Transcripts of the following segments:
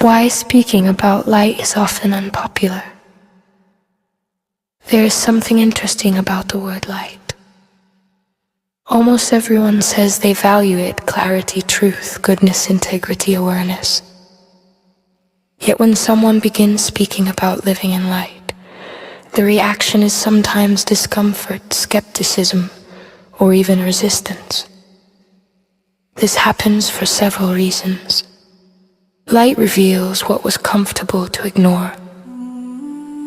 Why speaking about light is often unpopular. There is something interesting about the word light. Almost everyone says they value it: clarity, truth, goodness, integrity, awareness. Yet when someone begins speaking about living in light, the reaction is sometimes discomfort, skepticism, or even resistance. This happens for several reasons. Light reveals what was comfortable to ignore.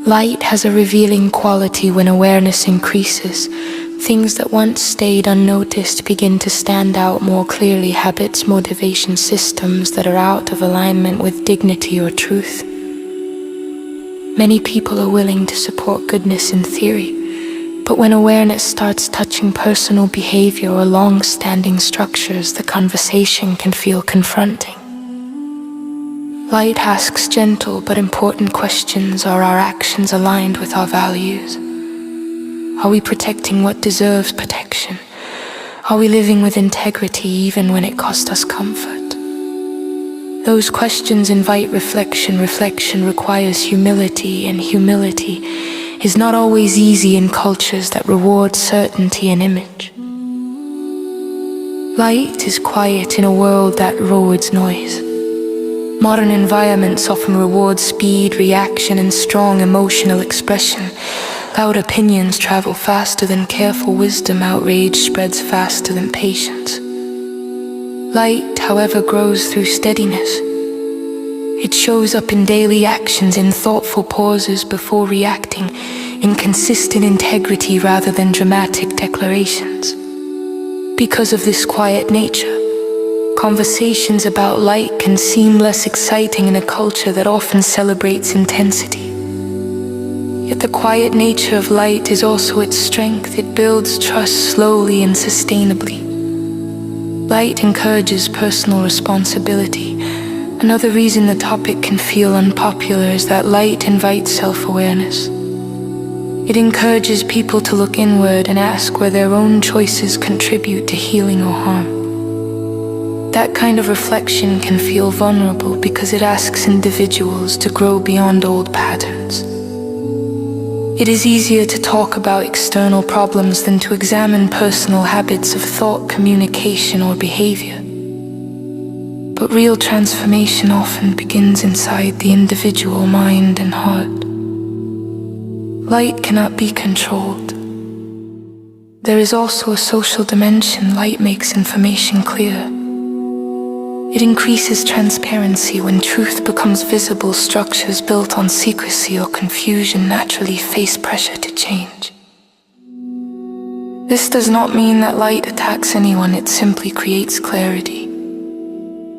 Light has a revealing quality. When awareness increases, things that once stayed unnoticed begin to stand out more clearly: habits, motivation, systems that are out of alignment with dignity or truth. Many people are willing to support goodness in theory, but when awareness starts touching personal behavior or long-standing structures, the conversation can feel confronting. Light asks gentle but important questions. Are our actions aligned with our values? Are we protecting what deserves protection? Are we living with integrity even when it costs us comfort? Those questions invite reflection. Reflection requires humility, and humility is not always easy in cultures that reward certainty and image. Light is quiet in a world that rewards noise. Modern environments often reward speed, reaction, and strong emotional expression. Loud opinions travel faster than careful wisdom. Outrage spreads faster than patience. Light, however, grows through steadiness. It shows up in daily actions, in thoughtful pauses before reacting, in consistent integrity rather than dramatic declarations. Because of this quiet nature, conversations about light can seem less exciting in a culture that often celebrates intensity. Yet the quiet nature of light is also its strength. It builds trust slowly and sustainably. Light encourages personal responsibility. Another reason the topic can feel unpopular is that light invites self-awareness. It encourages people to look inward and ask where their own choices contribute to healing or harm. That kind of reflection can feel vulnerable because it asks individuals to grow beyond old patterns. It is easier to talk about external problems than to examine personal habits of thought, communication, or behavior. But real transformation often begins inside the individual mind and heart. Light cannot be controlled. There is also a social dimension. Light makes information clear. It increases transparency. When truth becomes visible, structures built on secrecy or confusion naturally face pressure to change. This does not mean that light attacks anyone. It simply creates clarity.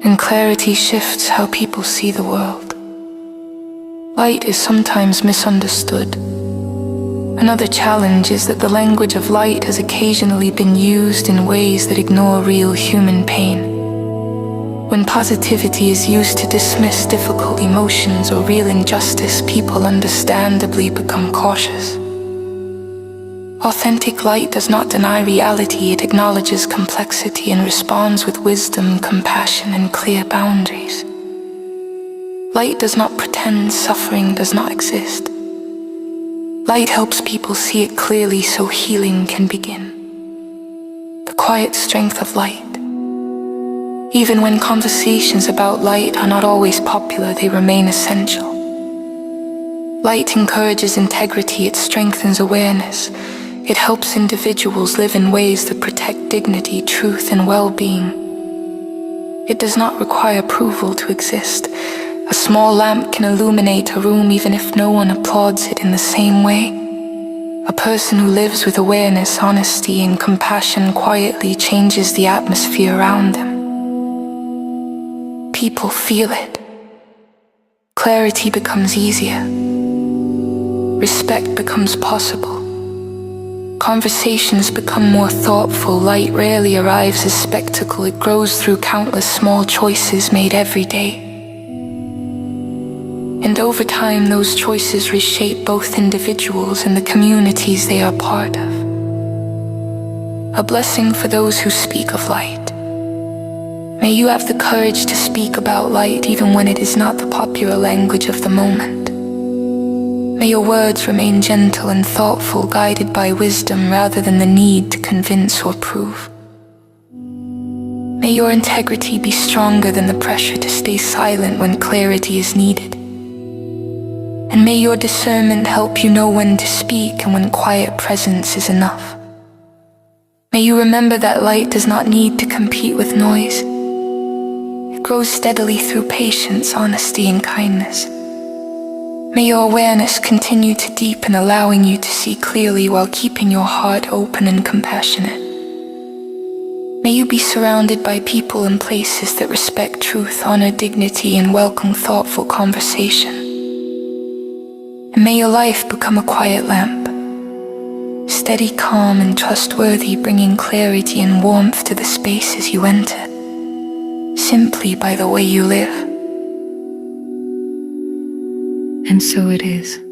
And clarity shifts how people see the world. Light is sometimes misunderstood. Another challenge is that the language of light has occasionally been used in ways that ignore real human pain. When positivity is used to dismiss difficult emotions or real injustice, people understandably become cautious. Authentic light does not deny reality. It acknowledges complexity and responds with wisdom, compassion, and clear boundaries. Light does not pretend suffering does not exist. Light helps people see it clearly so healing can begin. The quiet strength of light. Even when conversations about light are not always popular, they remain essential. Light encourages integrity. It strengthens awareness. It helps individuals live in ways that protect dignity, truth, and well-being. It does not require approval to exist. A small lamp can illuminate a room even if no one applauds it in the same way. A person who lives with awareness, honesty, and compassion quietly changes the atmosphere around them. People feel it. Clarity becomes easier. Respect becomes possible. Conversations become more thoughtful. Light rarely arrives as spectacle. It grows through countless small choices made every day. And over time, those choices reshape both individuals and the communities they are part of. A blessing for those who speak of light. May you have the courage to speak about light even when it is not the popular language of the moment. May your words remain gentle and thoughtful, guided by wisdom rather than the need to convince or prove. May your integrity be stronger than the pressure to stay silent when clarity is needed. And may your discernment help you know when to speak and when quiet presence is enough. May you remember that light does not need to compete with noise. It grows steadily through patience, honesty, and kindness. May your awareness continue to deepen, allowing you to see clearly while keeping your heart open and compassionate. May you be surrounded by people and places that respect truth, honor dignity, and welcome thoughtful conversation. And may your life become a quiet lamp, steady, calm, and trustworthy, bringing clarity and warmth to the spaces you enter, simply by the way you live. And so it is.